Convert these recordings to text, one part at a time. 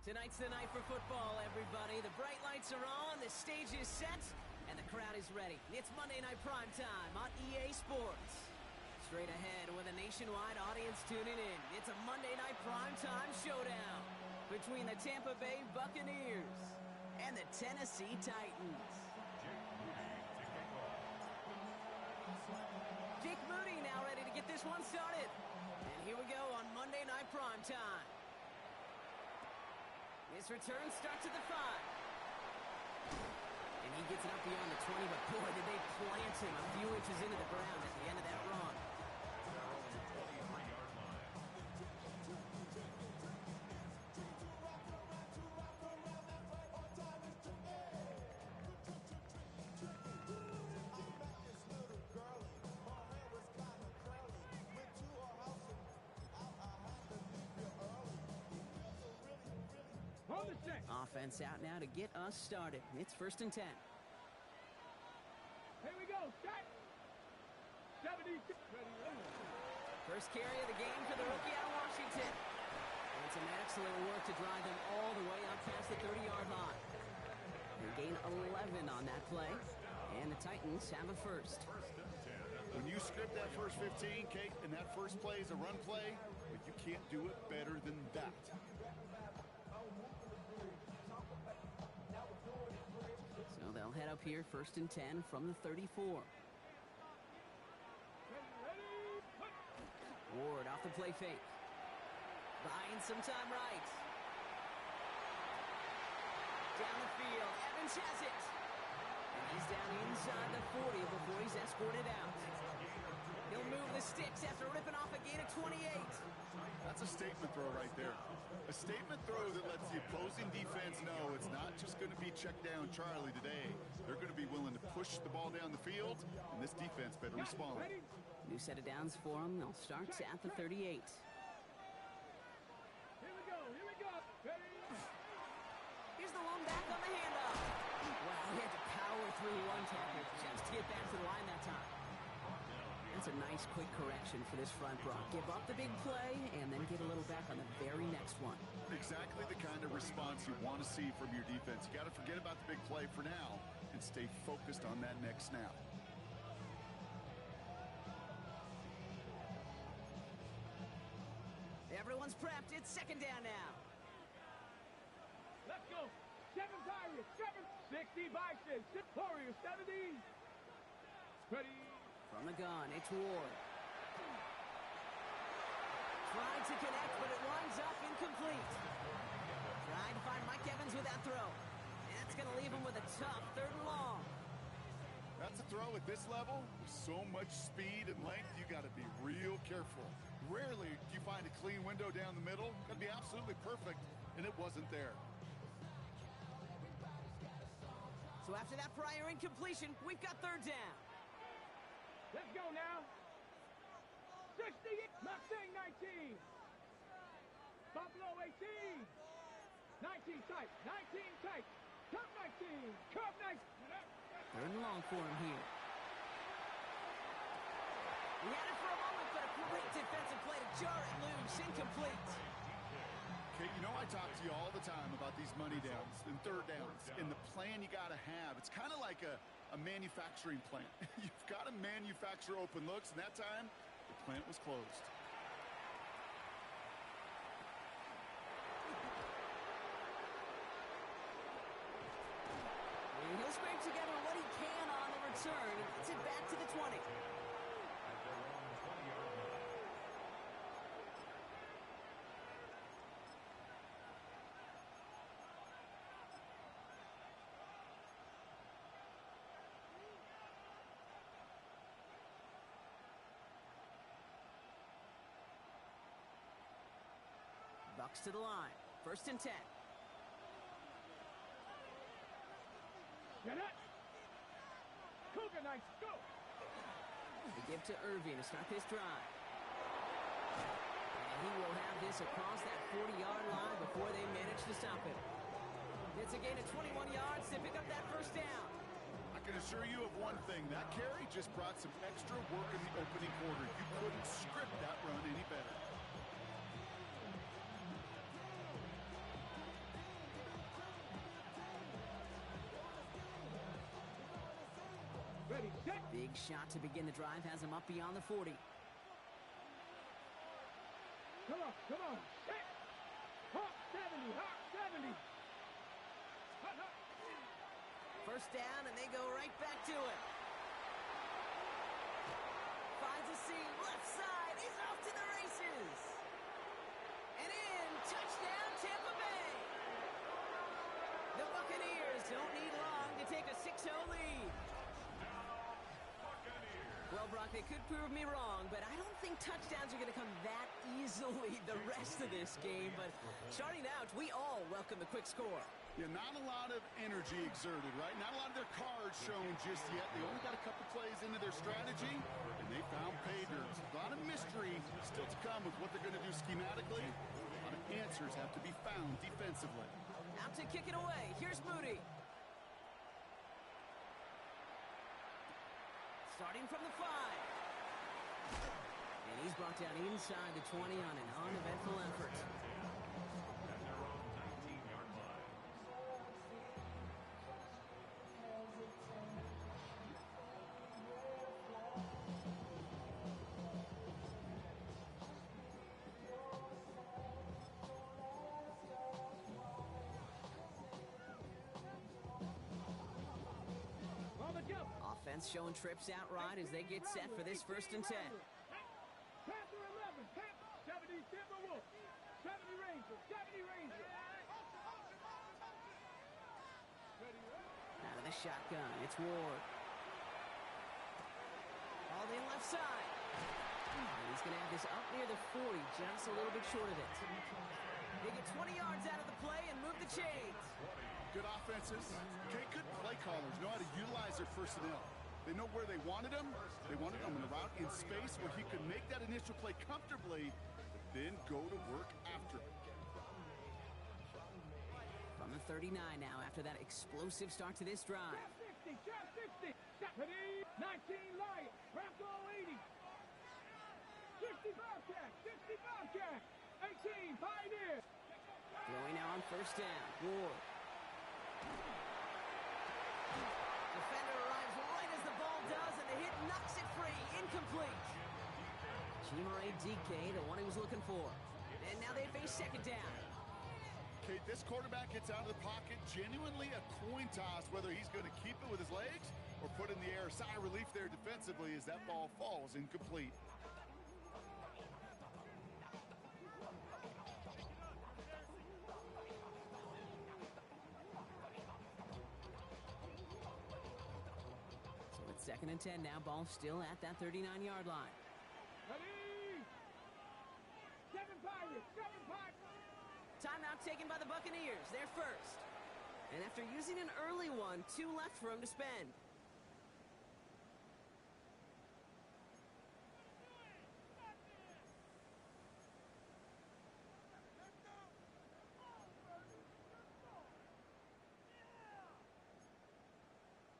Tonight's the night for football, everybody. The bright lights are on, the stage is set, and the crowd is ready. It's Monday Night Primetime on EA Sports. Straight ahead with a nationwide audience tuning in, it's a Monday Night Primetime showdown between the Tampa Bay Buccaneers and the Tennessee Titans. Jake Moody now ready to get this one started. And here we go on Monday Night Primetime. This return starts at the 5. And he gets it up beyond the 20, but boy, did they plant him a few inches into the ground at the end of that run. Offense out now to get us started. It's 1st and 10. Here we go. Set. 70. First carry of the game for the rookie out of Washington. And some excellent work to drive them all the way out past the 30-yard line. They gain 11 on that play, and the Titans have a first. When you script that first 15, Kate, and that first play is a run play, but you can't do it better than that. So they'll head up here, 1st and 10 from the 34. Ward off the play fake. Buying some time right. Down the field, Evans has it. And he's down inside the 40 before he's escorted out. He'll move the sticks after ripping off a gain of 28. That's a statement throw right there. A statement throw that lets the opposing defense know it's not just going to be check down Charlie today. They're going to be willing to push the ball down the field, and this defense better respond. New set of downs for them. They'll start at the 38. Here we go. Ready. Here's the one back on the handoff. Wow, he had to power through one tackle just to get back to the line that time. That's a nice quick correction for this front row. Give up the big play and then get a little back on the very next one. Exactly the kind of response you want to see from your defense. You got to forget about the big play for now and stay focused on that next snap. Everyone's prepped. It's 2nd down now. Let's go. 7 Pirates. 60 Bison. 6 Warriors. 70. Ready. From the gun, it's Ward. Tried to connect, but it winds up incomplete. Tried to find Mike Evans with that throw. That's going to leave him with a tough 3rd and long. That's a throw at this level. With so much speed and length, you got to be real careful. Rarely do you find a clean window down the middle. That'd be absolutely perfect, and it wasn't there. So after that prior incompletion, we've got 3rd down. Let's go now. 60. Mustang 19. Buffalo 18. 19 tight. 19 tight. Cup 19. Cup 19. 3rd and long for him here. He had it for a moment, but a great defensive play to jar it loose. Incomplete. Okay, you know I talk to you all the time about these money downs and 3rd downs and the plan you got to have. It's kind of like a manufacturing plant. You've got to manufacture open looks, and that time, the plant was closed. And he'll scrape together what he can on the return and gets it back to the 20. Bucks to the line. 1st and 10. Get it. Cougar Knights, go. They give to Irving to start this drive. And he will have this across that 40-yard line before they manage to stop him. It's a gain of 21 yards to pick up that 1st down. I can assure you of one thing. That carry just brought some extra work in the opening quarter. You couldn't script that run any better. Ready, set. Big shot to begin the drive has him up beyond the 40. Come on, come on. Set. Hawk 70, Hawk 70. Hut, hut. First down, and they go right back to it. Finds a seam, left side. He's off to the races. And in, touchdown, Tampa Bay. The Buccaneers don't need long to take a 6-0 lead. Well, Brock, they could prove me wrong, but I don't think touchdowns are going to come that easily the rest of this game. But starting out, we all welcome the quick score. Yeah, not a lot of energy exerted, right? Not a lot of their cards shown just yet. They only got a couple plays into their strategy, and they found pay dirt. A lot of mystery still to come with what they're going to do schematically. A lot of answers have to be found defensively. Out to kick it away. Here's Moody. Starting from the 5. And he's brought down inside the 20 on an uneventful effort. Offense showing trips out right as they get set for this 1st and 10. Panther 11, 70 Timberwolves, 70 Rangers, 70 Rangers. Out of the shotgun, it's Ward. All in left side. And he's going to have this up near the 40, just a little bit short of it. They get 20 yards out of the play and move the chains. Good offenses. Okay, good play callers know how to utilize their personnel. They know where they wanted him. They wanted him in a route in space where he could make that initial play comfortably, then go to work after it. From the 39 now after that explosive start to this drive. Shot 60, shot 60. 19 Lions, Bronco 80. 60 Bobcat, 60 Bobcat. 18 Pioneer. Throwing now on 1st down. Ward. Defender arrives right as the ball does, and the hit knocks it free. Incomplete. Chimere Dike, the one he was looking for. And now they face 2nd down. Okay, this quarterback gets out of the pocket. Genuinely a coin toss whether he's going to keep it with his legs or put in the air. Sigh of relief there defensively as that ball falls incomplete. So it's 2nd and 10 now. Ball still at that 39-yard line. Ready. 7 Pirates, 7 Pirates. Timeout taken by the Buccaneers. They're first. And after using an early one, 2 left for him to spend.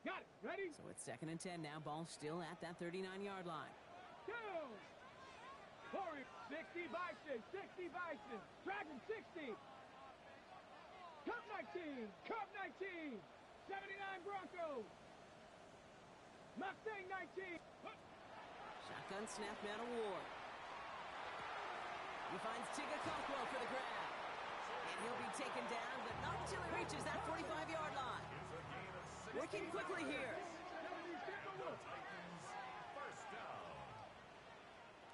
Got it. Ready? So it's 2nd and 10 now. Ball still at that 39-yard line. Go. Warriors, 60 Bison, 60 Bison. Dragon 60. Cup 19, Cup 19. 79 Broncos. Mustang 19. Shotgun snap now to Ward. He finds Tigga Conquo for the grab. And he'll be taken down, but not until he reaches that 45-yard line. Working quickly here. 70 Timberwolves.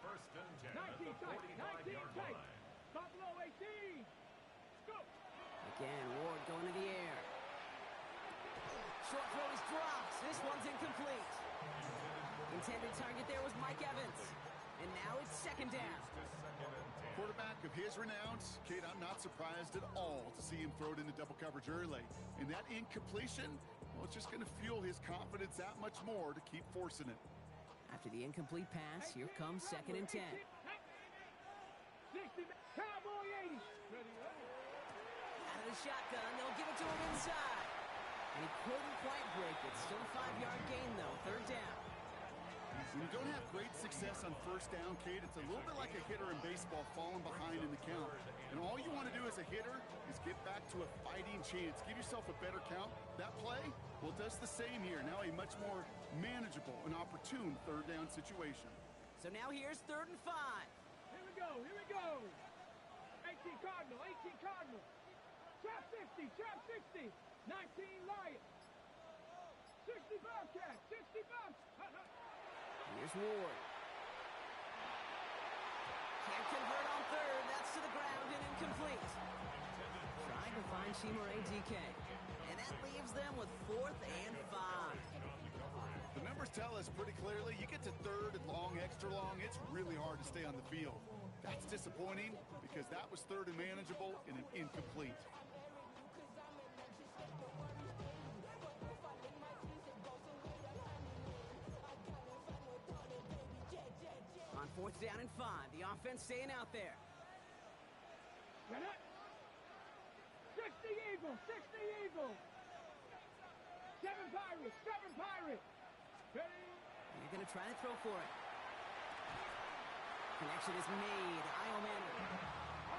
First and 10 at 19 the tight, 19 45-yard tight. line. Buffalo 18. Go. Again, Ward going to the air. Short throw is dropped. This one's incomplete. Intended target there was Mike Evans. And now it's 2nd down. Quarterback of his renounce, Kate, I'm not surprised at all to see him throw it into double coverage early. And that incompletion, well, it's just going to fuel his confidence that much more to keep forcing it. After the incomplete pass, here comes 2nd and 10. 60 Cowboy 80. Ready, ready. Out of the shotgun, they'll give it to him inside. And he couldn't quite break it. Still a 5-yard gain, though. 3rd down. When you don't have great success on first down, Kate, it's a little bit like a hitter in baseball falling behind in the count. And all you want to do as a hitter is get back to a fighting chance. Give yourself a better count. That play, well, it does the same here. Now a much more manageable and opportune third down situation. So now here's 3rd and 5. Here we go, here we go. 18 Cardinal, 18 Cardinal. Trap 60, trap 60. 19 Lions. 60 Bobcats, 60 Bucks. Here's Ward. Can't convert on 3rd. That's to the ground and incomplete. Trying to find Chimere DK. And that leaves them with 4th and 5. The numbers tell us pretty clearly, you get to 3rd and long, extra long, it's really hard to stay on the field. That's disappointing because that was 3rd and manageable and an incomplete. On 4th down and 5, the offense staying out there. Get it. 60 Eagles, 60 Eagles. 7 Pirates, 7 Pirates. Ready? You're going to try to throw for it. Connection is made. Io Manning.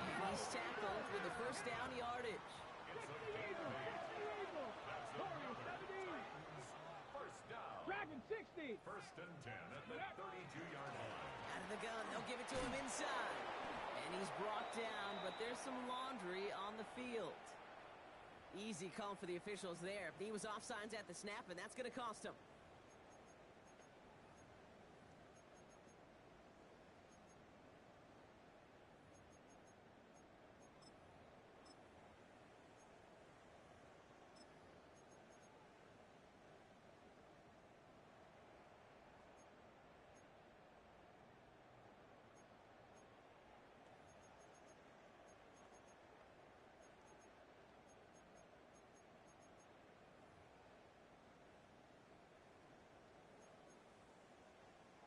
And he's tackled with the first down yardage. 60 Eagles, 60 Eagles. Warriors 70. First down. Dragon 60. 1st and 10 at the 32-yard line. Out of the gun, they'll give it to him inside. And he's brought down, but there's some laundry on the field. Easy call for the officials there. He was offsides at the snap, and that's going to cost him.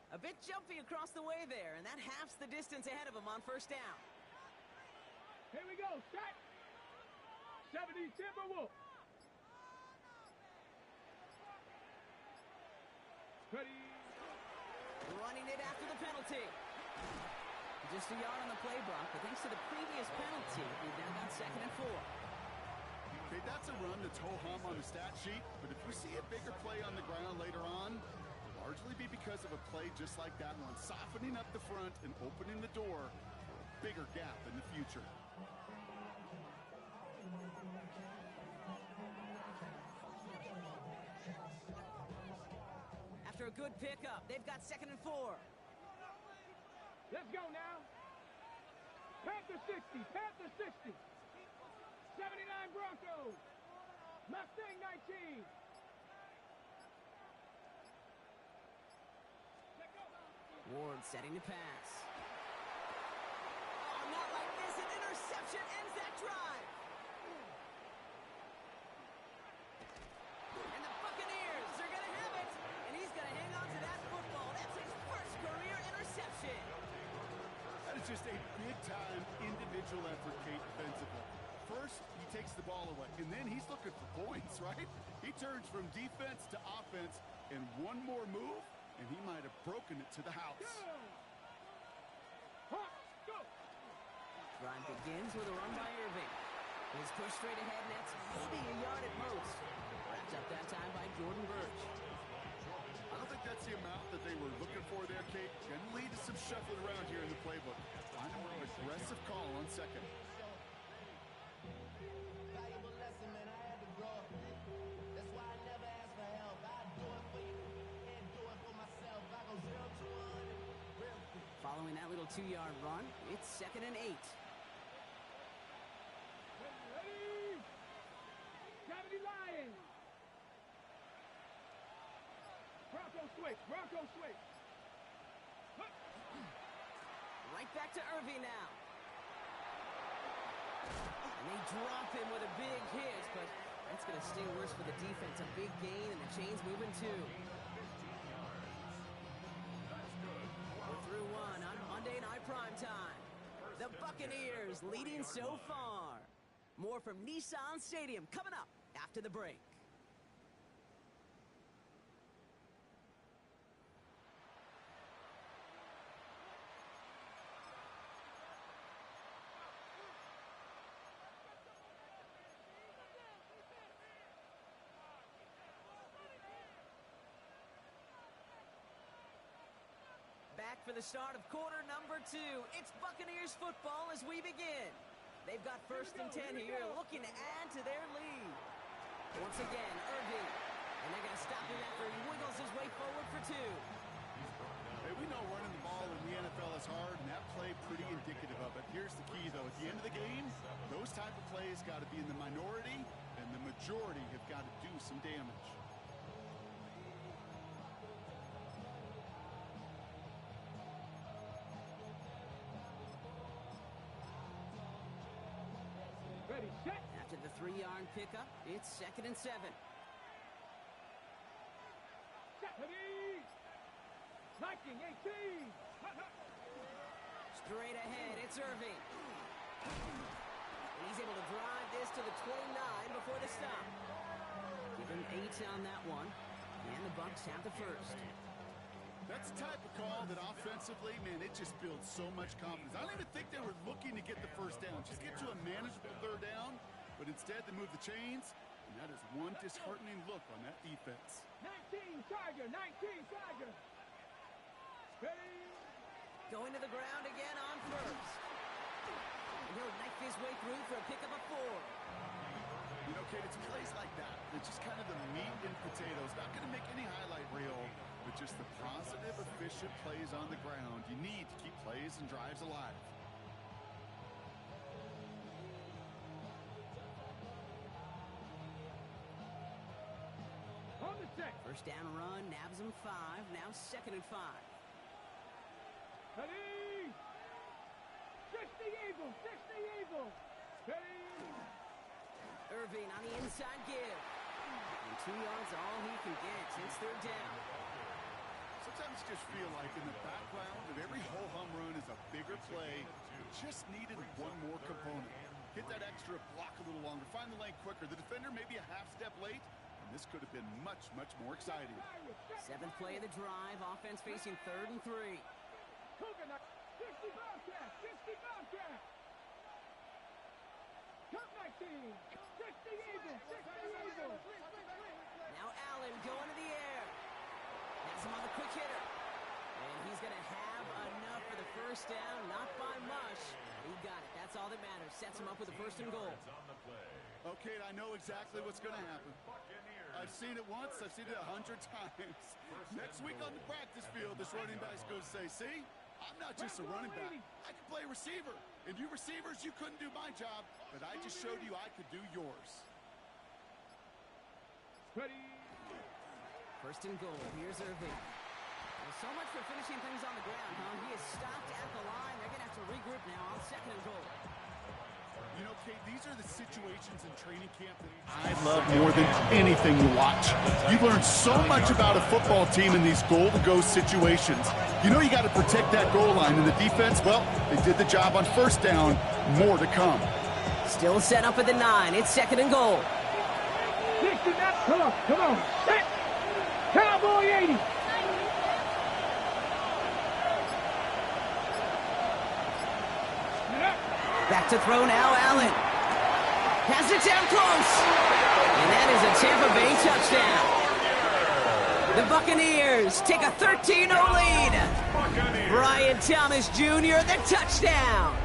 A bit jumpy across the way there, and that halves the distance ahead of him on 1st down. Here we go, set. 70 Timberwolves. Ready. Running it after the penalty. Just a yard on the play block, but thanks to the previous penalty, we've now got 2nd and 4. Okay, that's a run that's ho-hum on the stat sheet, but if we see a bigger play on the ground later on, it'll largely be because of a play just like that one, softening up the front and opening the door for a bigger gap in the future. After a good pickup, they've got 2nd and 4. Let's go now. Panther 60, Panther 60. 79 Broncos. Mustang 19. Ward setting to pass. Oh, not like this. An interception ends that drive. And the Buccaneers are going to have it. And he's going to hang on to that football. That's his first career interception. That is just a big-time individual effort, Kate, defensively. First, he takes the ball away, and then he's looking for points, right? He turns from defense to offense, and one more move, and he might have broken it to the house. Go. Drive begins with a run by Irving. His push straight ahead nets maybe a yard at most. Wrapped up that time by Jordan Burch. I don't think that's the amount that they were looking for there, Kate. Can lead to some shuffling around here in the playbook. Find a more aggressive call on 2nd. Valuable lesson, man. I had to grow up. That's why I never ask for help. I do it for you and do it for myself. I go 0 to 1 real quick. Following that little 2-yard run, it's 2nd and 8. Ready. 70 Lions. Bronco switch, Bronco switch. Right back to Irving now. And they drop him with a big hit, but that's going to sting worse for the defense. A big gain, and the chain's moving too. We're through one on Monday Night Primetime. The Buccaneers leading so far. More from Nissan Stadium coming up after the break. for the start of quarter number 2. It's Buccaneers football as we begin. They've got first and 10 here, looking to add to their lead. Once again, Irving. And they're going to stop him after he wiggles his way forward for 2. Hey, we know running the ball in the NFL is hard, and that play pretty indicative of it. Here's the key, though. At the end of the game, those type of plays got to be in the minority, and the majority have got to do some damage. Ready, set. After the 3-yard pickup, it's 2nd and 7. Ready. 19, 18. Straight ahead, it's Irving. And he's able to drive this to the 29 before the stop. Give him 8 on that one. And the Bucs have the first. That's the type of call that offensively, man, it just builds so much confidence. I don't even think they were looking to get the first down. Just get to a manageable 3rd down. But instead, they move the chains. And that is one disheartening look on that defense. 19 Tiger, 19 Tiger. Ready. Going to the ground again on first. And he'll knife his way through for a pickup of 4. You know, Kate, it's plays like that. It's just kind of the meat and potatoes. Not going to make any highlight reel, but just the positive, efficient plays on the ground. You need to keep plays and drives alive. On the set. First down run, nabs him 5. Now 2nd and 5. Ready. 60 Eagles, 60 Eagles. Ready. Irving on the inside give. And 2 yards all he can get since 3rd down. Sometimes you just feel like in the background of every ho-hum run is a bigger play. Just needed one more component. Hit that extra block a little longer. Find the lane quicker. The defender maybe a half step late. And this could have been much, much more exciting. 7th play of the drive. Offense facing 3rd and 3. Cougar, 60 Bobcats, 60 Bobcats. Cup 19, 60 Eagles, 60 Eagles. Now Allen going to the air. Has him on the quick hitter. And he's going to have enough for the first down. Not by much. He got it. That's all that matters. Sets him up with a 1st and goal. Okay, I know exactly what's going to happen. I've seen it once. I've seen it 100 times. Next week on the practice field, this running back's going to say, see, I'm not just a running back. I can play receiver. And you receivers, you couldn't do my job, but I just showed you I could do yours. Ready. 1st and goal. Here's Irving. Well, so much for finishing things on the ground, huh? He is stopped at the line. They're going to have to regroup now on 2nd and goal. You know, Kate, these are the situations in training camp that I love more than anything to watch. You learn so much about a football team in these goal-to-go situations. You know you got to protect that goal line, and the defense, well, they did the job on 1st down. More to come. Still set up at the 9. It's 2nd and goal. 60, come on, come on. Set. Cowboy 80. Back to throw now, Allen. Has it down close. And that is a Tampa Bay touchdown. The Buccaneers take a 13-0 lead. Brian Thomas Jr., the touchdown.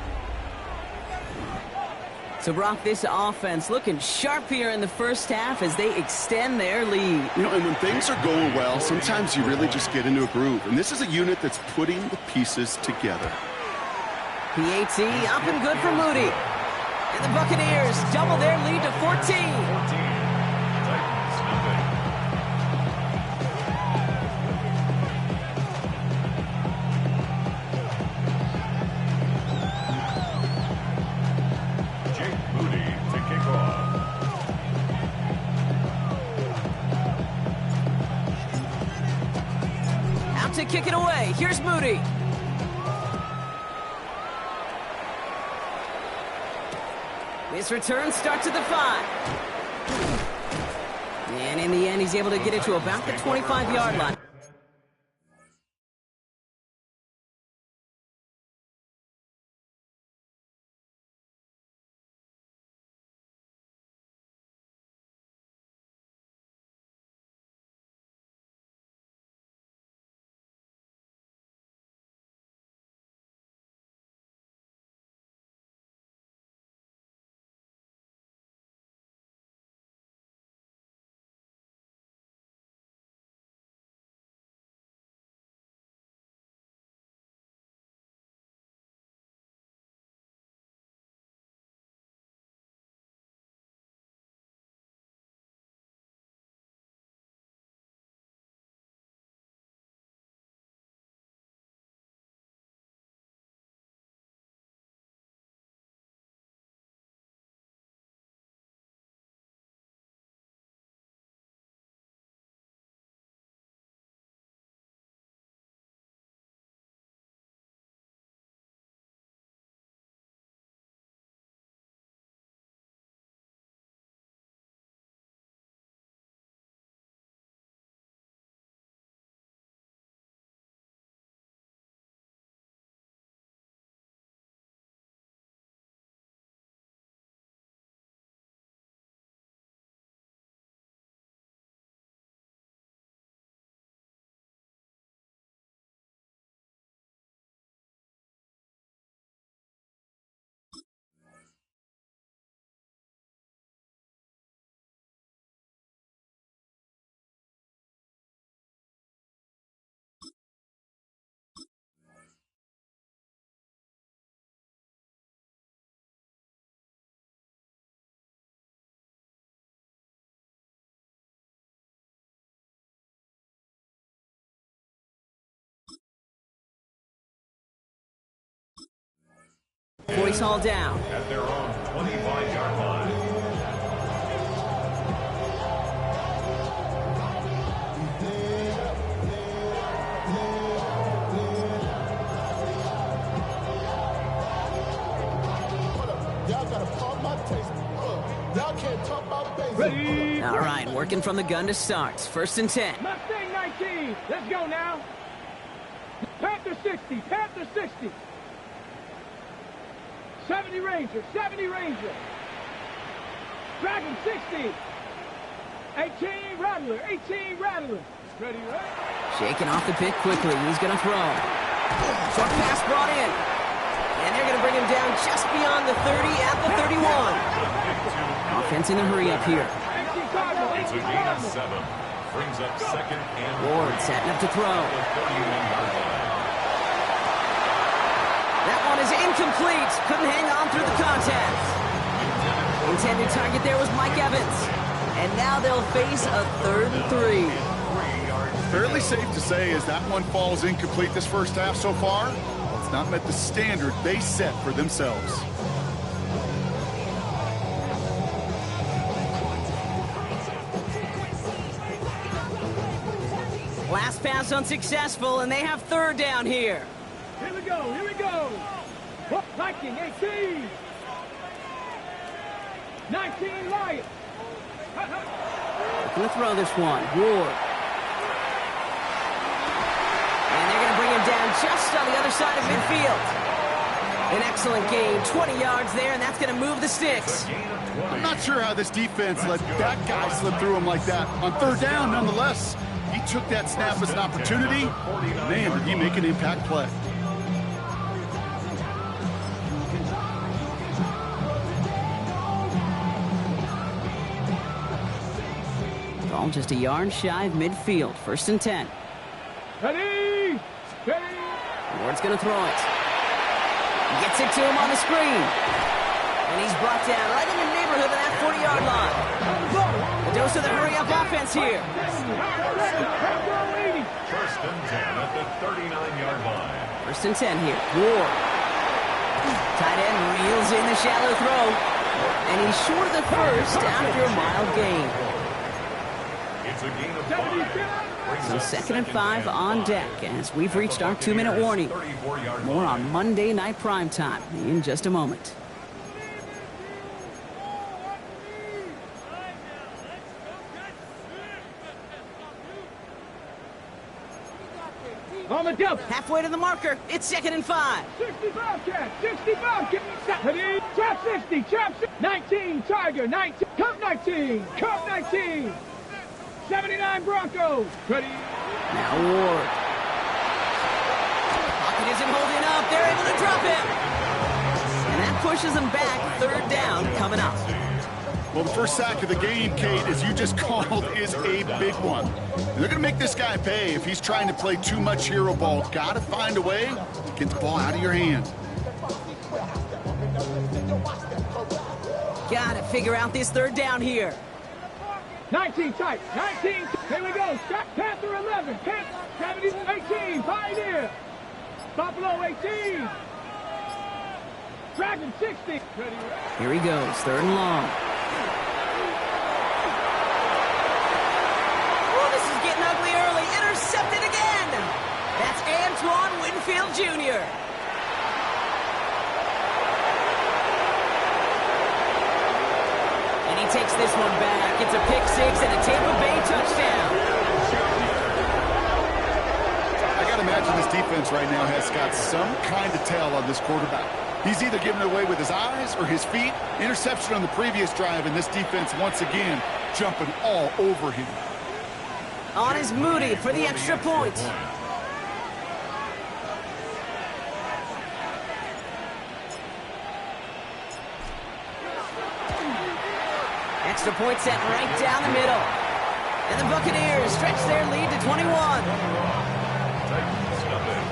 So, Brock, this offense looking sharp here in the first half as they extend their lead. You know, and when things are going well, sometimes you really just get into a groove. And this is a unit that's putting the pieces together. PAT up and good for Moody. And the Buccaneers double their lead to 14. To kick it away. Here's Moody. This return starts at the 5. And in the end, he's able to get it to about the 25-yard line. this all down. At their own 25-yard line. Y'all gotta pump my taste. Y'all can't talk about basic. Ready? All right, working from the gun to start. 1st and 10. Mustang 19. Let's go now. Panther 60. Panther 60. 70 Ranger. 70 Ranger. Dragon 60. 18 Rattler. 18 Rattler. Ready, right? Shaking off the pick quickly. He's going to throw. Short pass brought in. And they're going to bring him down just beyond the 30 at the 31. Offense in a hurry up here. 18 Cardinal. It's a 18 gain of Cardinal. 7. Brings up 2nd and Ward setting up to throw. the 31-yard line. That one is incomplete. Couldn't hang on through the contact. Intended target there was Mike Evans. And now they'll face a 3rd and 3. Fairly safe to say as that one falls incomplete this first half so far, it's not met the standard they set for themselves. Last pass unsuccessful, and they have 3rd down here. Here we go. Here we go. Viking 18. 19 Lions. Gonna throw this one. Ward. And they're gonna bring him down just on the other side of midfield. An excellent gain. 20 yards there, and that's gonna move the sticks. I'm not sure how this defense let that guy slip through him like that. On 3rd down, nonetheless, he took that snap as an opportunity. Man, did he make an impact play. Ball just a yard shy of midfield. 1st and 10. Ready. Ready. Ward's gonna throw it. Gets it to him on the screen. And he's brought down right in the neighborhood of that 40-yard line. A dose of the hurry-up offense here. 1st and 10 at the 39-yard line. 1st and 10 here. Ward. Tight end reels in the shallow throw. And he's short of the first after a mild gain. It's a gain of 5. So 2nd and 5 on deck as we've reached our 2-minute warning. 34-yard More line. on Monday Night Primetime in just a moment. On the double. Halfway to the marker. It's 2nd and 5. 65 cat. 65 cat. Ready. Trap 60. Trap 60. 19 Tiger. 19. Cup 19. Cup 19. 79 Broncos. Ready. Now Ward. Pocket isn't holding up. They're able to drop him. And that pushes them back. 3rd down coming up. Well, the first sack of the game, Kate, as you just called, is a big one. They're going to make this guy pay if he's trying to play too much hero ball. Got to find a way to get the ball out of your hand. Got to figure out this 3rd down here. 19 tight. 19. Here we go. Panther 11. Panther 18. Pioneer. Buffalo 18. Dragon 60. Ready. Here he goes. 3rd and long. Oh, this is getting ugly early. Intercepted again. That's Antoine Winfield Jr. And he takes this one back. It's a pick 6 and a Tampa Bay touchdown. I got to imagine this defense right now has got some kind of tell on this quarterback. He's either giving it away with his eyes or his feet. Interception on the previous drive, and this defense once again jumping all over him. On is Moody for the extra point. Extra point set right down the middle. And the Buccaneers stretch their lead to 21. Titans nothing.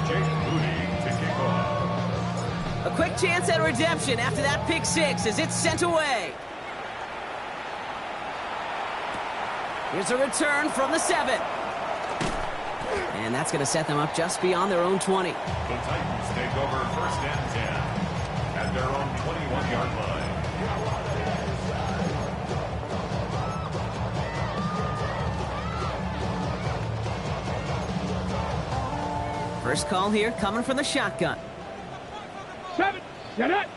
Jake Moody to kick off. A quick chance at redemption after that pick 6 as it's sent away. Here's a return from the 7. And that's going to set them up just beyond their own 20. The Titans take over 1st and 10 at their own 21-yard line. First call here coming from the shotgun. 7, set it.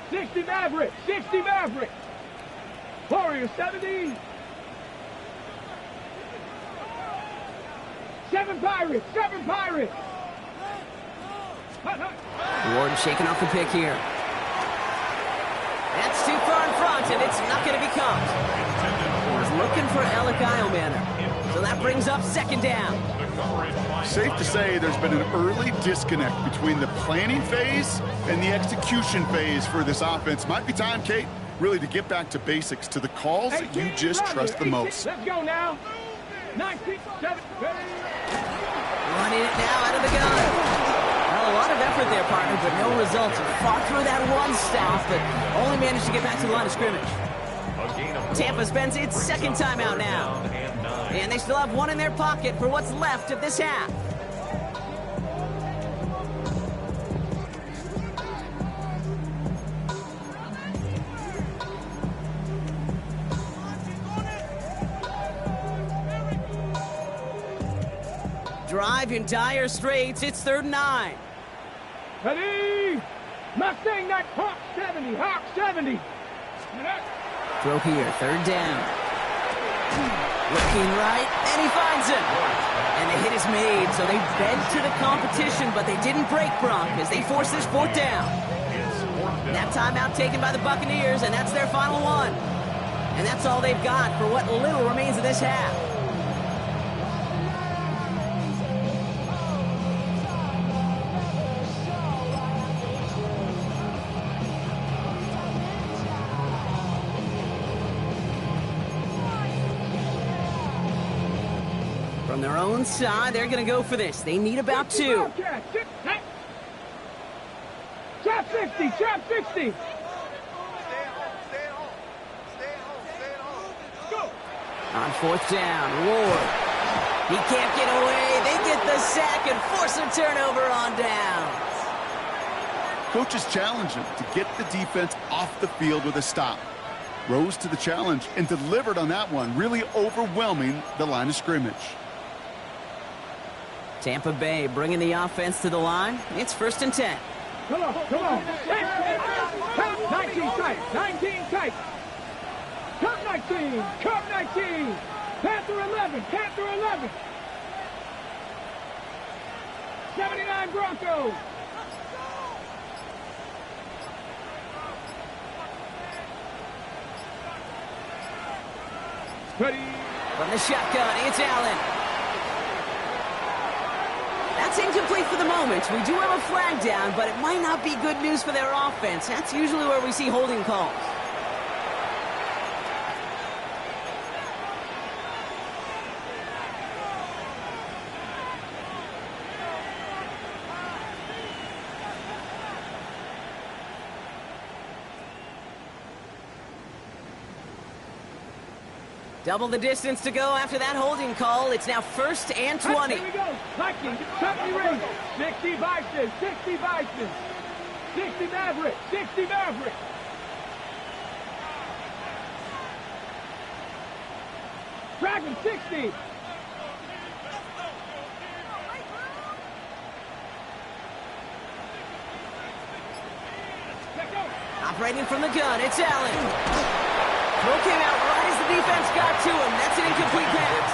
60 Maverick, 60 Maverick. Warrior 70. 7 Pirates, 7 Pirates. Warden shaking off the pick here. That's too far in front, and it's not going to be caught. He's looking for Alec Eilmaner. So that brings up 2nd down. Safe to say there's been an early disconnect between the planning phase and the execution phase for this offense. Might be time, Kate, really to get back to basics, to the calls that you just trust the most. Let's go now. 19, 7, Running it now out of the gun. Well, a lot of effort there, partner, but no results. Fought through that one stop, but only managed to get back to the line of scrimmage. Tampa spends its 2nd timeout now. And they still have one in their pocket for what's left of this half. Drive in dire straits. It's 3rd and 9. Ready? Mustang, that Hawk 70, Hawk 70. Throw here, 3rd down. Looking right, and he finds him. And the hit is made, so they bent to the competition, but they didn't break Bronk as they force this 4th down. That timeout taken by the Buccaneers, and that's their final one. And that's all they've got for what little remains of this half. From their own side, they're going to go for this. They need about 2. Trap 60, trap 60. On 4th down, Ward. He can't get away. They get the sack and force a turnover on downs. Coaches challenge him to get the defense off the field with a stop. Rose to the challenge and delivered on that one, really overwhelming the line of scrimmage. Tampa Bay bringing the offense to the line. It's 1st and 10. Come on, come on. 19 tight, 19 tight. Cut 19, cut 19. Panther 11, Panther 11. 79 Broncos. Ready. From the shotgun, it's Allen. That's incomplete for the moment. We do have a flag down, but it might not be good news for their offense. That's usually where we see holding calls. Double the distance to go after that holding call. It's now 1st and 20. Here we go. Vikings, 70 Raiders, 60 Bison, 60 Bison, 60 Maverick, 60 Maverick. Dragon, 60. Operating from the gun, it's Allen. Throw came out right as the defense got to him. That's an incomplete pass.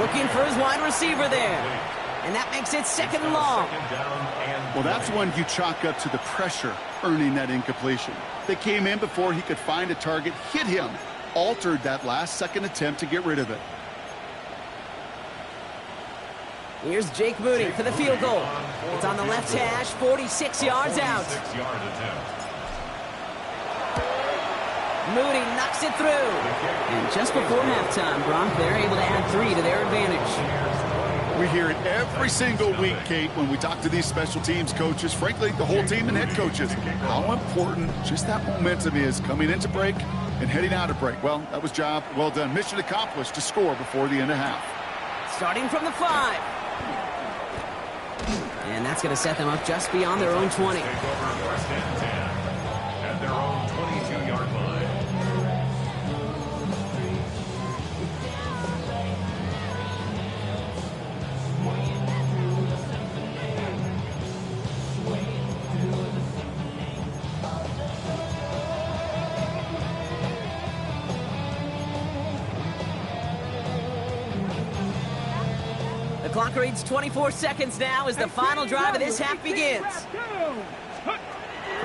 Looking for his wide receiver there. And that makes it 2nd and long. Well, that's one you chalk up to the pressure earning that incompletion. They came in before he could find a target, hit him, altered that last-second attempt to get rid of it. Here's Jake Moody for the field goal. It's on the left hash, 46 yards out. Moody knocks it through. And just before halftime, Bronk, they're able to add 3 to their advantage. We hear it every single week, Kate, when we talk to these special teams coaches, frankly, the whole team and head coaches, how important just that momentum is coming into break and heading out of break. Well, that was job well done. Mission accomplished to score before the end of half. Starting from the 5. And that's going to set them up just beyond their own 20. Take over first and 10 at their own 22-yard line. The clock reads 24 seconds now as the final drive of this half begins.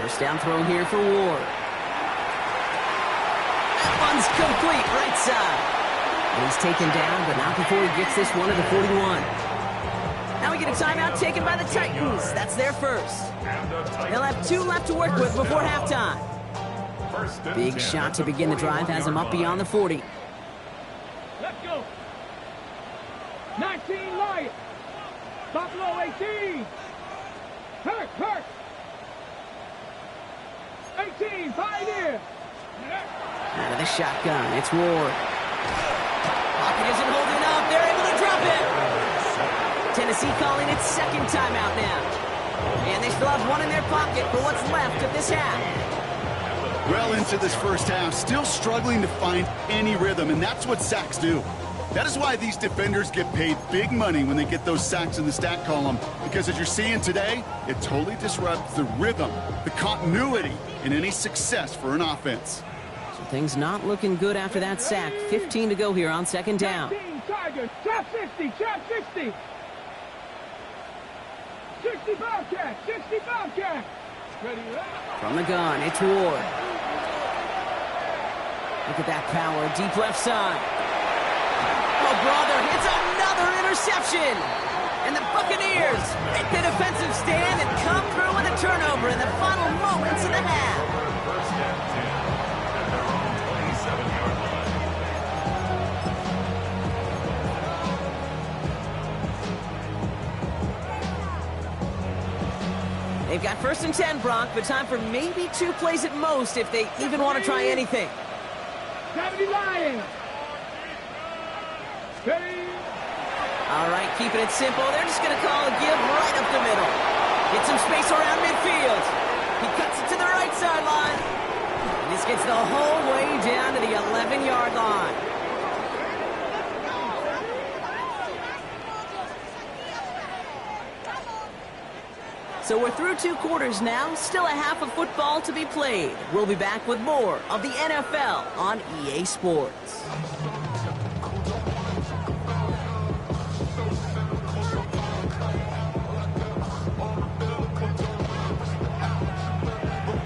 First down throw here for Ward. That one's complete, right side. And he's taken down, but not before he gets this one to the 41. Now we get a timeout taken by the Titans. That's their first. They'll have 2 left to work with before halftime. Big shot to begin the drive has him up beyond the 40. Let's go. 19 Lions. Buffalo 18. Hurt. 18, Pioneer. Out of the shotgun, it's Ward. Pocket isn't holding up. They're able to drop it. Tennessee calling its second timeout now. And they still have one in their pocket for what's left of this half. Well into this first half, still struggling to find any rhythm, and that's what sacks do. That is why these defenders get paid big money when they get those sacks in the stat column, because as you're seeing today, it totally disrupts the rhythm, the continuity in any success for an offense. So things not looking good after that sack. 15 to go here on second down. 19 Tigers. Trap 60. 60 Bobcat. Ready, From the gun, it's Ward. Look at that power, deep left side. Oh, brother, it's another interception. And the Buccaneers make the defensive stand and come through with a turnover in the final moments of the half. First and 10 at their own 27-yard line. They've got first and 10, Brock, but time for maybe 2 plays at most if they even want to try anything. 70 Lions. Ready. All right, keeping it simple. They're just going to call a give right up the middle. Get some space around midfield. He cuts it to the right sideline. And this gets the whole way down to the 11-yard line. So we're through 2 quarters now. Still a half of football to be played. We'll be back with more of the NFL on EA Sports.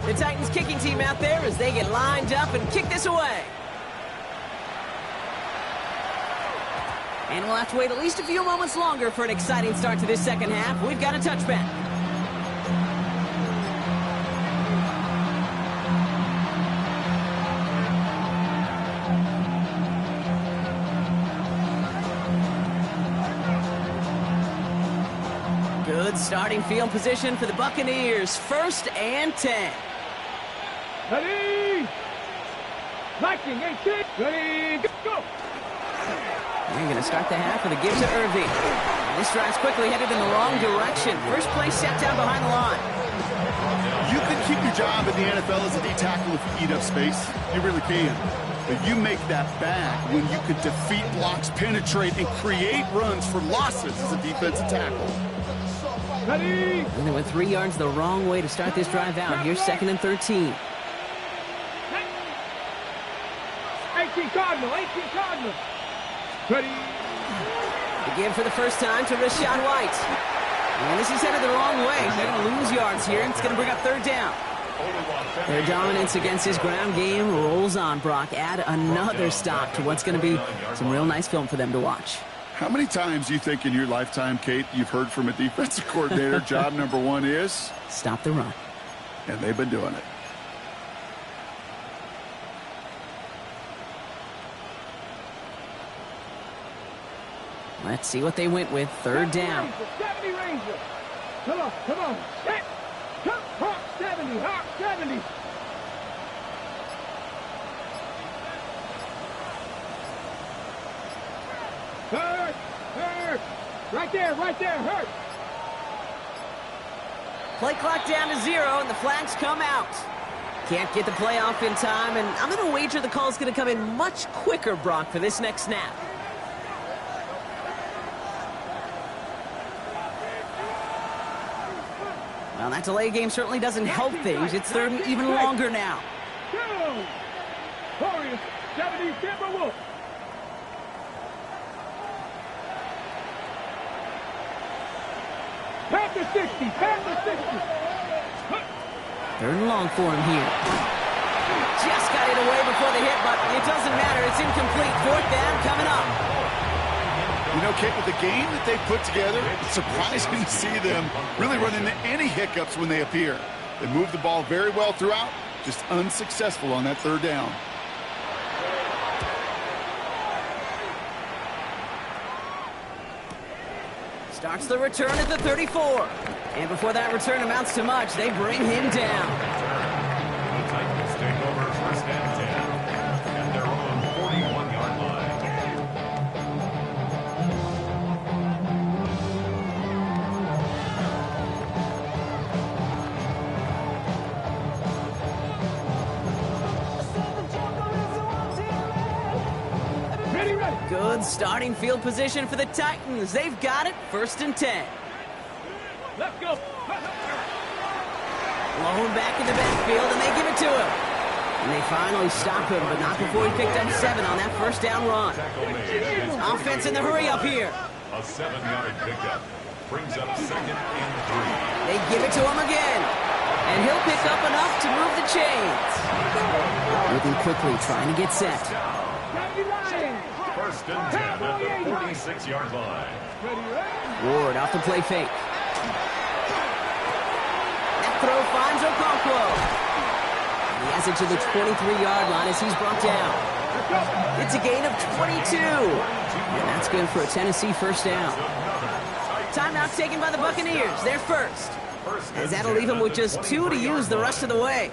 The Titans kicking team out there as they get lined up and kick this away. And we'll have to wait at least a few moments longer for an exciting start to this second half. We've got a touchback. Good starting field position for the Buccaneers. First and 10. Ready. Viking 18. Ready. Go. They're going to start the half with a give to Irving. This drive's quickly headed in the wrong direction. First play set down behind the line. You can keep your job in the NFL as a D tackle if you eat up space. You really can. But you make that bad when you could defeat blocks, penetrate, and create runs for losses as a defensive tackle. Ready. And they went 3 yards the wrong way to start this drive out. Here's second and 13. 18 Cardinal. Ready. The give for the first time to Rachaad White. And this is headed the wrong way. They're going to lose yards here. It's going to bring up third down. Their dominance against his ground game rolls on, Brock. Add another stop to what's going to be some real nice film for them to watch. How many times do you think in your lifetime, Kate, you've heard from a defensive coordinator, job number 1 is? Stop the run. And they've been doing it. Let's see what they went with. Third down. 70 Rangers. Come on. Set. Hawk 70. Hawk 70. Third. Hurt. Right there, hurt. Play clock down to 0, and the flags come out. Can't get the play off in time, and I'm going to wager the call's going to come in much quicker, Brock, for this next snap. Well, that delay game certainly doesn't help things. It's third and even longer now. Go! Warriors, 70 Timberwolves. Panther 60, Panther 60. Third and long for him here. Just got it away before the hit, but it doesn't matter. It's incomplete. Fourth down coming up. You know, Kate, with the game that they put together, it's surprising to see them really run into any hiccups when they appear. They move the ball very well throughout, just unsuccessful on that third down. Starts the return at the 34. And before that return amounts to much, they bring him down. The Titans take over first and 10 at their own 41-yard line. Ready, ready. Good starting field position for the Titans. They've got it, first and 10. Let's go. Blown back in the backfield, and they give it to him. And they finally stop him, but not before he picked up 7 on that first down run. Tackle made. Offense in the hurry up here. A 7-yard pickup brings up second and 3. They give it to him again. And he'll pick up enough to move the chains. Moving quickly, trying to get set. County Lions. First and 10 at the 46-yard line. Ready, ready. Ward off the play fake. That throw finds Okonkwo. He has it to the 23-yard line as he's brought down. It's a gain of 22. And that's good for a Tennessee first down. Timeout taken by the Buccaneers. They're first. As that'll leave them with just 2 to use the rest of the way.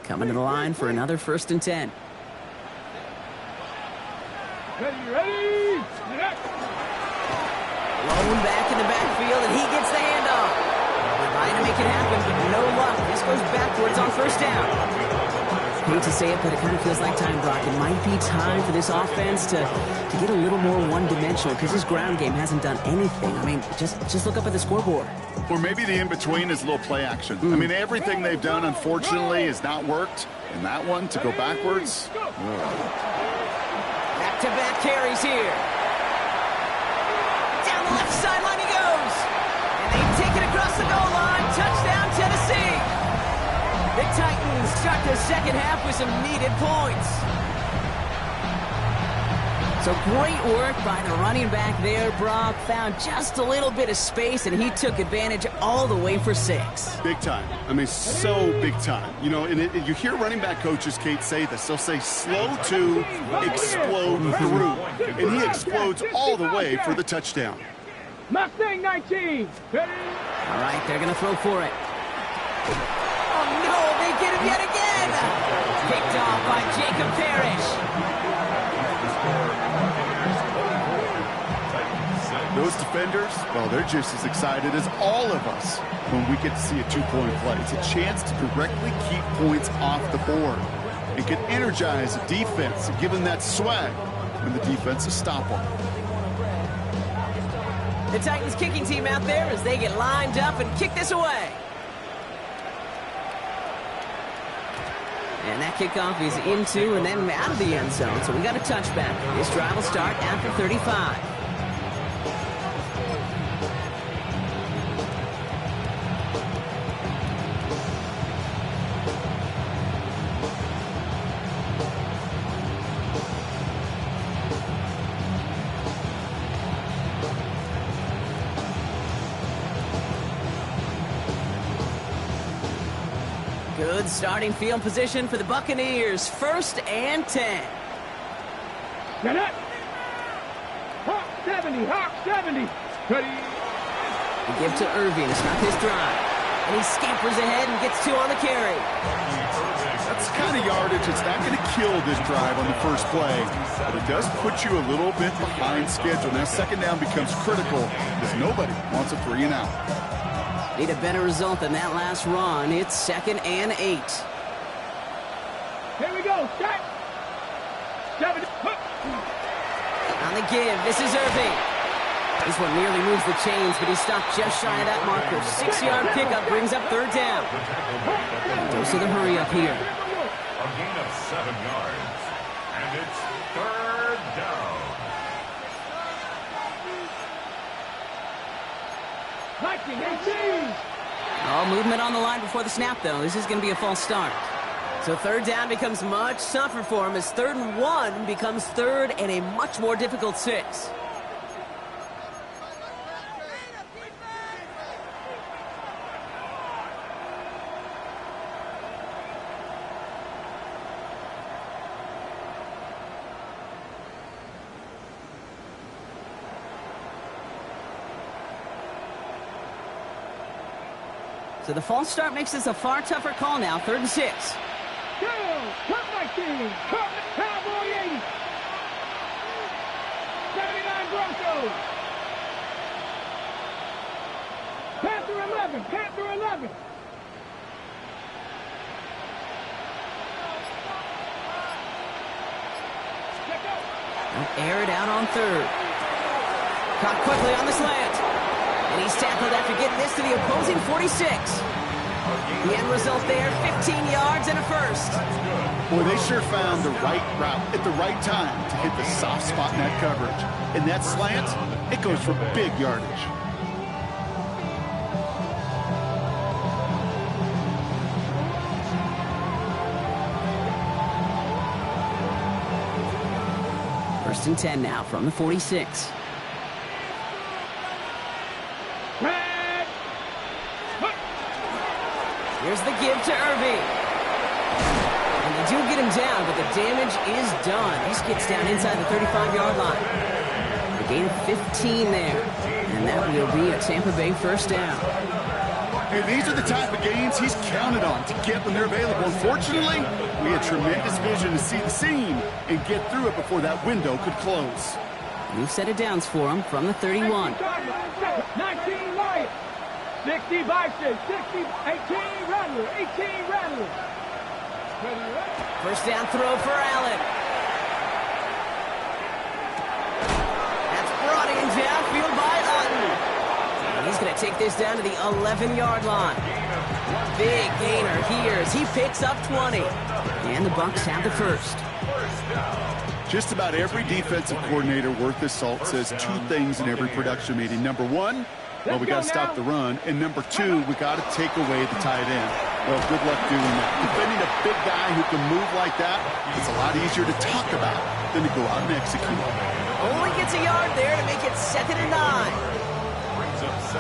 Coming to the line for another first and 10. Ready, ready. Blown back in the backfield, and he gets the handoff. They're trying to make it happen, but no luck. This goes backwards on first down. Hate to say it, but it kind of feels like time, Brock. It might be time for this offense to get a little more one-dimensional because this ground game hasn't done anything. I mean, just look up at the scoreboard. Or maybe the in-between is a little play action. I mean, everything they've done, unfortunately, has not worked. And that one, to go backwards, Back-to-back carries here. Down the left sideline he goes. And they take it across the goal line. Touchdown, Tennessee. The Titans start the second half with some needed points. So great work by the running back there. Brock found just a little bit of space, and he took advantage all the way for 6. big time. I mean, so big time. You know, and you hear running back coaches, Kate, say this. They'll say slow to explode through. And he explodes all the way for the touchdown. Mustang 19. Ready. All right, they're going to throw for it. Oh, no, they get him yet again. Picked off by Jacob Parrish. Those defenders, well, they're just as excited as all of us when we get to see a 2-point play. It's a chance to directly keep points off the board. It can energize a defense and give them that swag when the defense is stoppable. The Titans kicking team out there as they get lined up and kick this away. And that kickoff is into and then out of the end zone, so we got a touchback. This drive will start after 35. Good starting field position for the Buccaneers. 1st and 10. Get up. Hawk 70, Hawk 70. Ready. The give to Irving to stop his drive. And he scampers ahead and gets 2 on the carry. That's the kind of yardage that's not going to kill this drive on the first play, but it does put you a little bit behind schedule. Now 2nd down becomes critical because nobody wants a 3 and out. Need a better result than that last run. It's 2nd and 8. Here we go. Set. 7. On the give, this is Irving. This one nearly moves the chains, but he stopped just shy of that marker. 6-yard pickup brings up 3rd down. Dose of the hurry up here. A gain of 7 yards. And it's 3rd down. 19-18. All movement on the line before the snap, though. This is going to be a false start. So 3rd down becomes much tougher for him as 3rd and 1 becomes 3rd and a much more difficult 6. So the false start makes this a far tougher call now. 3rd and 6. Go. Cut 19. Cut Cowboy 80. 79 Broncos. Panther 11. Panther 11. They'll air it out on 3rd. Caught quickly on the slant. And he's tackled after getting this to the opposing 46. The end result there, 15 yards and a 1st. Boy, they sure found the right route at the right time to hit the soft spot in that coverage. And that slant, it goes for big yardage. First and 10 now from the 46. Here's the give to Irving. And they do get him down, but the damage is done. This gets down inside the 35-yard line. A gain of 15 there. And that will be a Tampa Bay 1st down. Hey, these are the type of gains he's counted on to get when they're available. Unfortunately, we had tremendous vision to see the seam and get through it before that window could close. New set of downs for him from the 31. 19 Lions. 60 Bison. 60, 18 Rattler. 18 Rattler. 1st down throw for Allen. That's brought in downfield by Utton. And he's going to take this down to the 11-yard line. Big gainer here as he picks up 20. And the Bucs have the 1st. Just about every defensive coordinator worth his salt says 2 things in every production meeting. Number 1, well, we got to stop the run. And number 2, we got to take away the tight end. Well, good luck doing that. Defending a big guy who can move like that, it's a lot easier to talk about than to go out and execute. Only gets a yard there to make it 2nd and 9.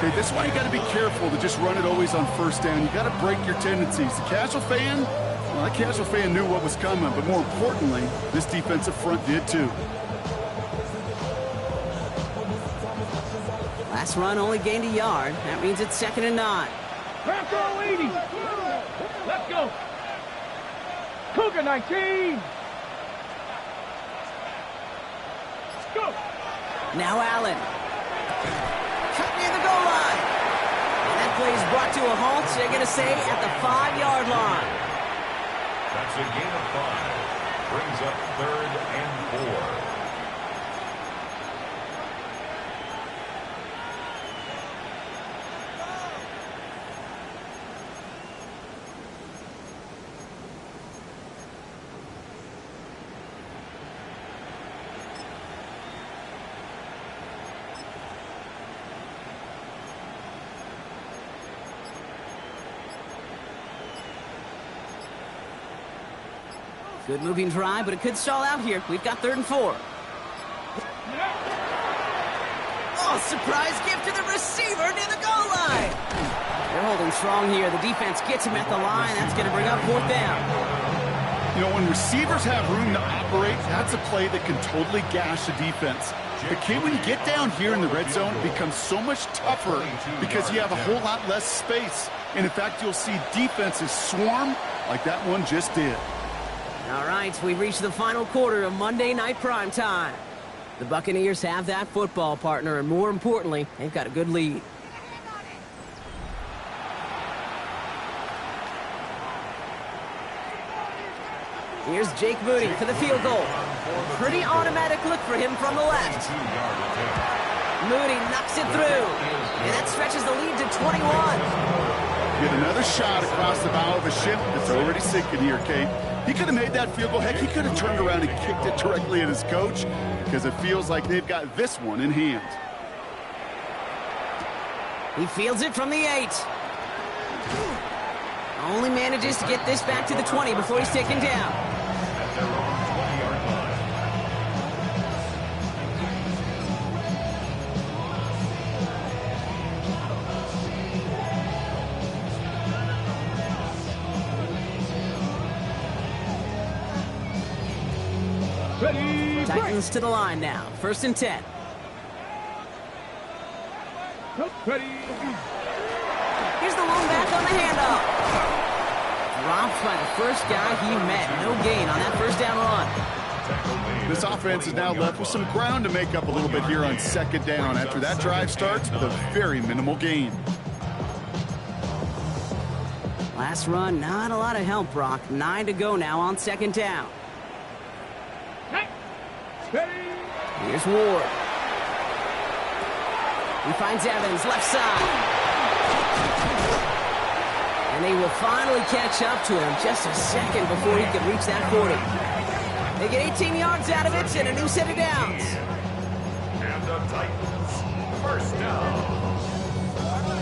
Okay, that's why you got to be careful to just run it always on 1st down. You got to break your tendencies. The casual fan, well, that casual fan knew what was coming, but more importantly, this defensive front did too. Last run only gained a yard. That means it's 2nd and 9. Bronco 80. Let's go. Cougar 19. Go. Now Allen. Cut near the goal line. And that play is brought to a halt, so they're going to say at the 5-yard line. That's a gain of 5. Brings up 3rd and 4. Good moving drive, but it could stall out here. We've got 3rd and 4. Oh, surprise gift to the receiver near the goal line. They're holding strong here. The defense gets him at the line. That's going to bring up 4th down. You know, when receivers have room to operate, that's a play that can totally gash a defense. But, Kate, when you get down here in the red zone, it becomes so much tougher because you have a whole lot less space. And, in fact, you'll see defenses swarm like that one just did. All right, we've reached the final quarter of Monday Night Primetime. The Buccaneers have that football partner, and more importantly, they've got a good lead. Here's Jake Moody for the field goal. Pretty automatic look for him from the left. Moody knocks it through, and that stretches the lead to 21. Get another shot across the bow of a ship that's already sinking here, Kate. He could have made that field goal. Heck, he could have turned around and kicked it directly at his coach because it feels like they've got this one in hand. He fields it from the 8. Only manages to get this back to the 20 before he's taken down. At their own 20-yard line. Ready, Titans to the line now. 1st and 10. ready. Here's the long back on the handoff. Dropped by the first guy he met. No gain on that 1st down run. This offense is now left with some ground to make up a little bit here on 2nd down after that drive starts with a very minimal gain. Last run, not a lot of help, Brock. 9 to go now on 2nd down. Ready. Here's Ward. He finds Evans, left side. And they will finally catch up to him just a second before he can reach that 40. They get 18 yards out of it and a new set of downs. And the Titans, 1st down.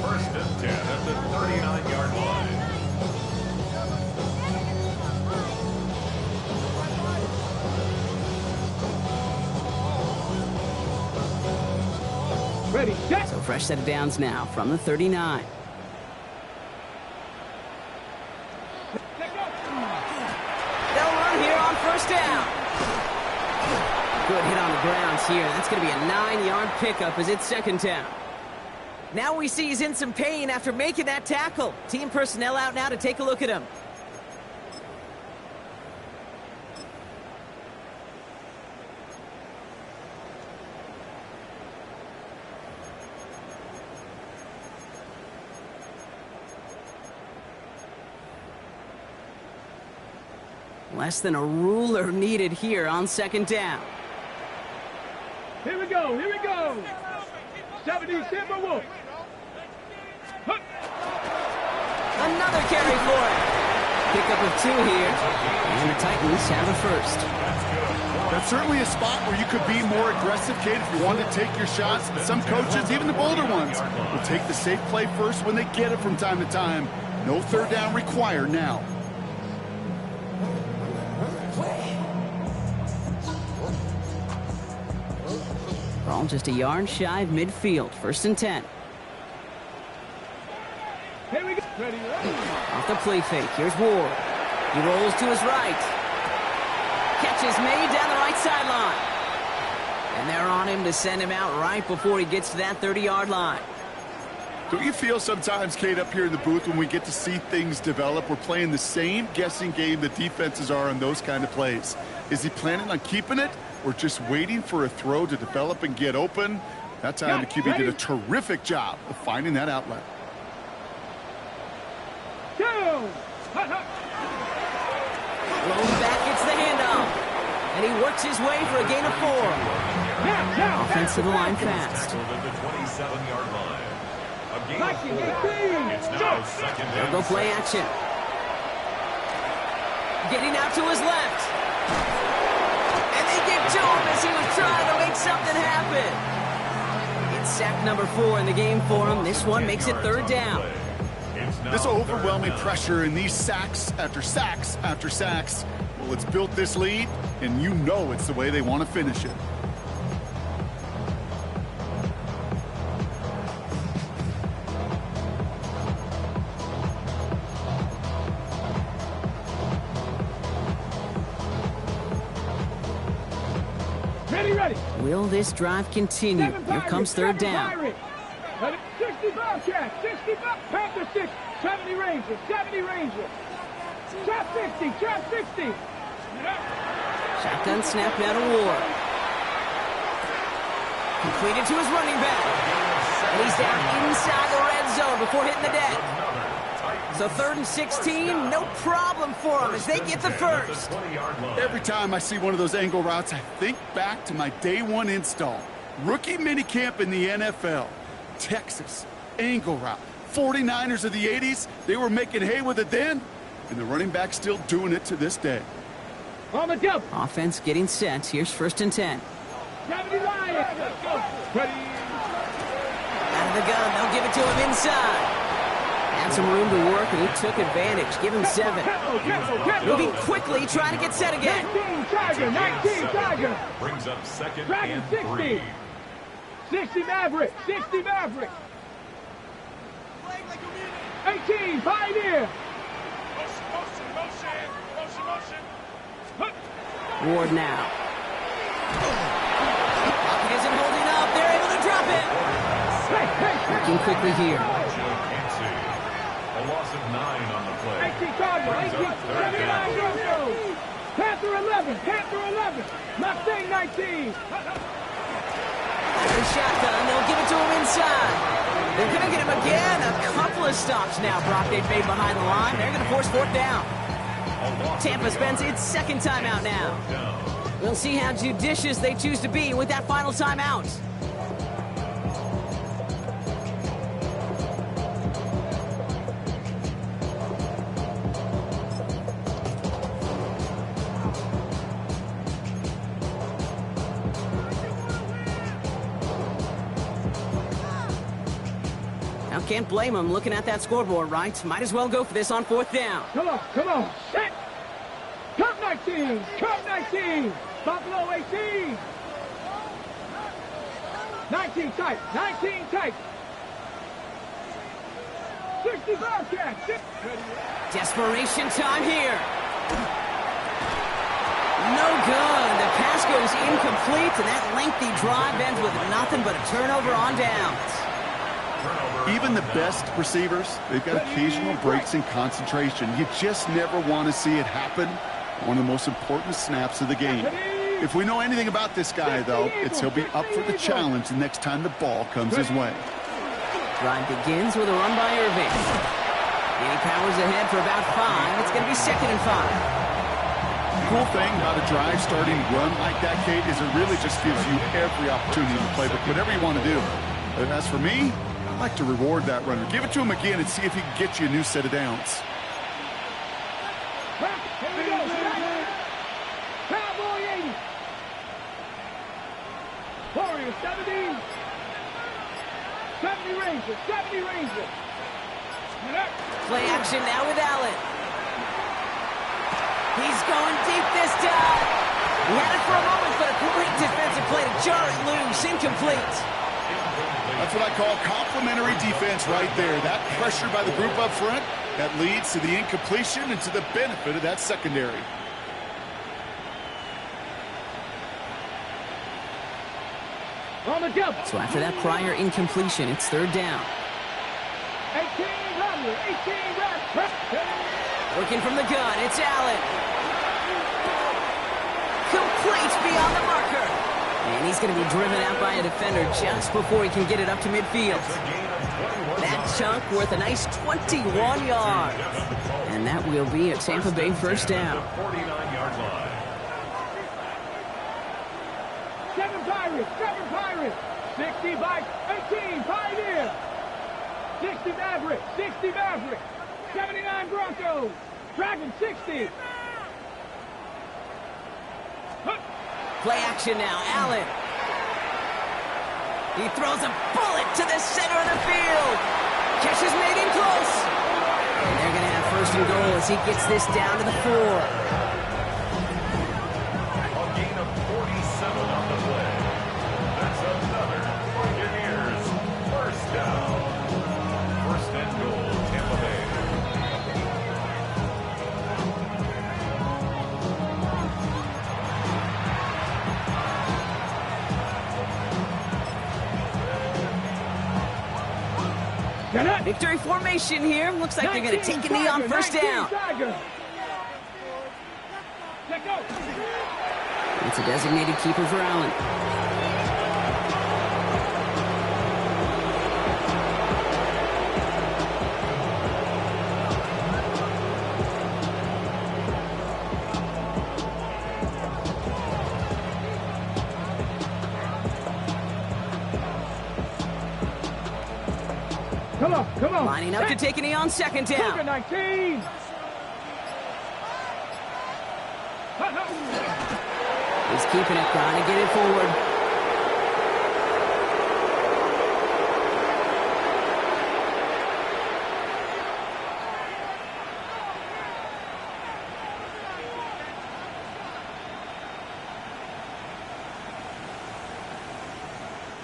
1st and 10 at the 39-yard line. Ready, set. So fresh set of downs now from the 39. They'll run here on 1st down. Good hit on the grounds here. That's going to be a 9-yard pickup as it's 2nd down. Now we see he's in some pain after making that tackle. Team personnel out now to take a look at him. Less than a ruler needed here on 2nd down. Here we go, here we go. 70 Timberwolves. Another carry for it. Pickup of 2 here. And the Titans have a 1st. That's certainly a spot where you could be more aggressive, Kate, if you wanted to take your shots. Some coaches, even the bolder ones, will take the safe play first when they get it from time to time. No 3rd down required now. Ball just a yard shy of midfield. 1st and 10. Here we go. Ready, ready. Off the play fake. Here's Ward. He rolls to his right. Catch is made down the right sideline. And they're on him to send him out right before he gets to that 30-yard line. Do you feel sometimes, Kate, up here in the booth when we get to see things develop, we're playing the same guessing game the defenses are on those kind of plays? Is he planning on keeping it or just waiting for a throw to develop and get open? That time the QB did a terrific job of finding that outlet. Go. Hut, hut. Blown back gets the handoff. And he works his way for a gain of 4. Now, Offensive line fast. Tackled at the 27-yard line. A gain of 4. 18. It's now 2nd They'll and go 6. play action. Getting out to his left. And they get to him as he was trying to make something happen. It's sack number 4 in the game for him. This one makes it 3rd down. This overwhelming pressure and these sacks after sacks after sacks, well, it's built this lead, and you know it's the way they want to finish it. Ready, ready. Will this drive continue? Seven Here Pirates, comes third seven down. Pirates. Ready, 60 Bobcats, 60 Panther 6, 70 Rangers, 70 Rangers. Trap 50, trap 60. Shotgun snap now to Ward. Completed to his running back. And he's down inside the red zone before hitting the deck. So 3rd and 16, no problem for them as they get the first. Every time I see one of those angle routes, I think back to my day one install. Rookie minicamp in the NFL. Texas, angle route. 49ers of the 80s, they were making hay with it then, and the running back's still doing it to this day. On the double. Offense getting set. Here's 1st and 10. 70 Lions. Let's go. Ready. Out of the gun, they'll give it to him inside. Had some room to work, and he took advantage. Give him 7. Moving quickly, trying to get set again. 19 Tiger, 19 Tiger. Brings up 2nd Dragon and 60. 3. 60 Maverick, 60 Maverick. 18 Pioneer. Ward now. Pocket isn't holding up. They're able to drop it. Working quickly here. A loss of 9 on the play. 18 Cardinal, 18, 79 Broncos. Panther 11, Panther 11. Mustang 19. After shotgun, they'll give it to him inside. They're going to get him again. A couple of stops now Brock they've made behind the line. They're going to force 4th down. Tampa spends its 2nd timeout now. We'll see how judicious they choose to be with that final timeout. Now, can't blame them looking at that scoreboard, right? Might as well go for this on 4th down. Come on, come on. Set. Cup 19, Cup 19. Buffalo 18. 19 tight, 19 tight. 60 Bobcats. Desperation time here. No good. The pass goes incomplete, and that lengthy drive ends with nothing but a turnover on downs. Even the best receivers, they've got occasional breaks in concentration. You just never want to see it happen. One of the most important snaps of the game. If we know anything about this guy, though, it's he'll be up for the challenge the next time the ball comes his way. Drive begins with a run by Irving. And he powers ahead for about 5. It's going to be 2nd and 5. The cool thing about a drive starting run like that, Kate, is it really just gives you every opportunity to play whatever you want to do. But as for me, I'd like to reward that runner. Give it to him again and see if he can get you a new set of downs. Here we go. Cowboy 80. Warrior 70. 70 Rangers, 70 Rangers. Play action now with Allen. He's going deep this time. He had it for a moment, but a great defensive play to jar it loose. Incomplete. That's what I call complementary defense right there. That pressure by the group up front, that leads to the incompletion and to the benefit of that secondary. On the double. So after that prior incompletion, it's 3rd down. 18 Rodney, 18 Rodney. Working from the gun, it's Allen. Complete beyond the marker. And he's going to be driven out by a defender just before he can get it up to midfield. That chunk worth a nice 21 yards. And that will be a Tampa Bay 1st down. 49-yard line. 7 Pirates, 7 Pirates. 60 Vikes, 18 Pioneer. 60 Maverick, 60 Maverick. 79 Broncos. Dragon 60. Play action now, Allen. He throws a bullet to the center of the field. Catch is made in close. And they're going to have 1st and goal as he gets this down to the 4. A gain of 47 on the play. That's another Buccaneers 1st down. 1st and goal, Tampa Bay. Victory formation here. Looks like they're going to take a knee on first down. It's a designated keeper for Allen. Come on. Lining up to take a knee on second down. 19. He's keeping it, trying to get it forward.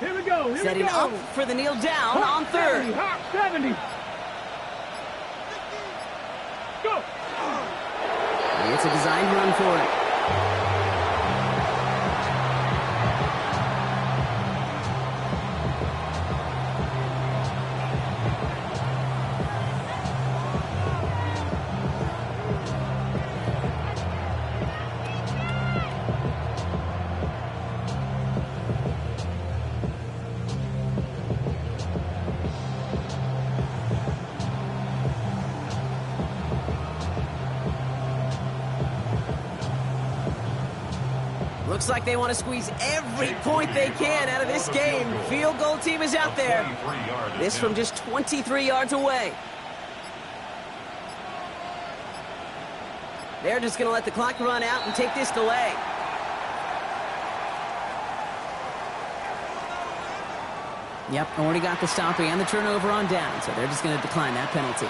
Here we go. Setting up for the kneel down on third. 70. Go. It's a designed run for it. Looks like they want to squeeze every point they can out of this game. Field goal team is out there. This from just 23 yards away. They're just going to let the clock run out and take this delay. Yep, already got the stop and the turnover on down, so they're just going to decline that penalty.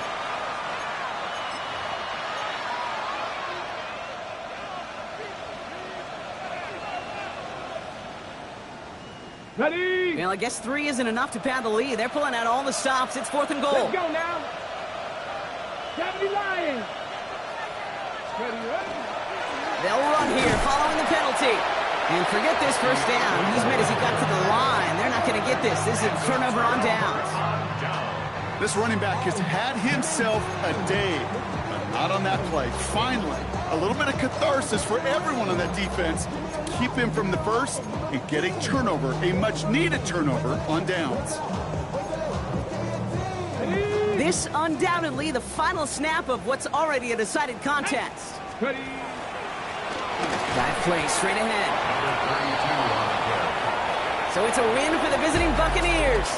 Ready. Well, I guess 3 isn't enough to pad the lead. They're pulling out all the stops. It's 4th and goal. Let's go now. 70 Lions. Ready. They'll run here following the penalty. And forget this first down. He's made as he got to the line. They're not going to get this. This is a turnover on downs. This running back has had himself a day, but not on that play. Finally, a little bit of catharsis for everyone on that defense to keep him from the first and get a turnover, a much-needed turnover on downs. This undoubtedly the final snap of what's already a decided contest. Ready. Dive play straight ahead. So it's a win for the visiting Buccaneers.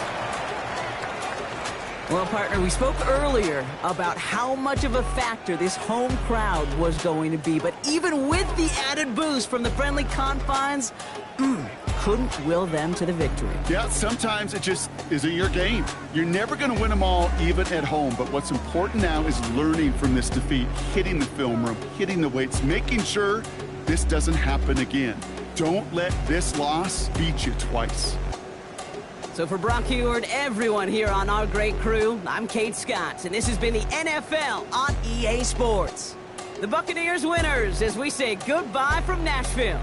Well, partner, we spoke earlier about how much of a factor this home crowd was going to be. But even with the added boost from the friendly confines, couldn't will them to the victory. Yeah, sometimes it just isn't your game. You're never going to win them all, even at home. But what's important now is learning from this defeat, hitting the film room, hitting the weights, making sure this doesn't happen again. Don't let this loss beat you twice. So for Brock Huard, everyone here on our great crew, I'm Kate Scott, and this has been the NFL on EA Sports. The Buccaneers winners as we say goodbye from Nashville.